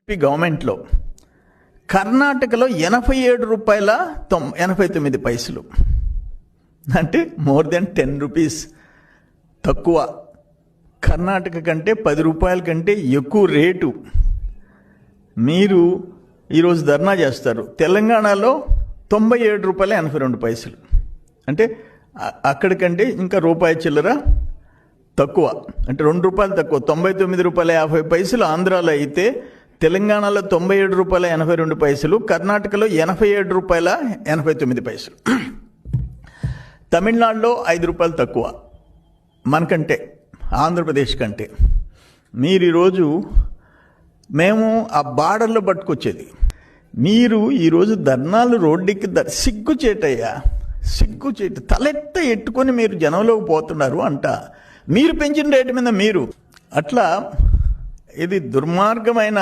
గవర్నమెంట్లో కర్ణాటకలో 87 రూపాయల 89 పైసలు, అంటే మోర్ దెన్ 10 రూపీస్ తక్కువ. కర్ణాటక కంటే 10 రూపాయల కంటే ఎక్కువ రేటు. మీరు ఈరోజు ధర్నా చేస్తారు. తెలంగాణలో 97 రూపాయల 82 పైసలు, అంటే అక్కడికంటే ఇంకా రూపాయి చిల్లర తక్కువ, అంటే 2 రూపాయలు తక్కువ. 99 రూపాయల 50 పైసలు ఆంధ్రాలో అయితే తెలంగాణలో 97 రూపాయల 82 పైసలు, కర్ణాటకలో 87 రూపాయల 89 పైసలు. తమిళనాడులో 5 రూపాయలు తక్కువ మనకంటే, ఆంధ్రప్రదేశ్ కంటే. మీరు ఈరోజు మేము ఆ బార్డర్లో పట్టుకొచ్చేది, మీరు ఈరోజు ధర్నాలు రోడ్డుకి సిగ్గుచేటయ్యా, సిగ్గుచేటు. తలెత్త ఎట్టుకొని మీరు జనంలోకి పోతున్నారు అంట, మీరు పెంచిన రేటు మీద మీరు. అట్లా ఇది దుర్మార్గమైన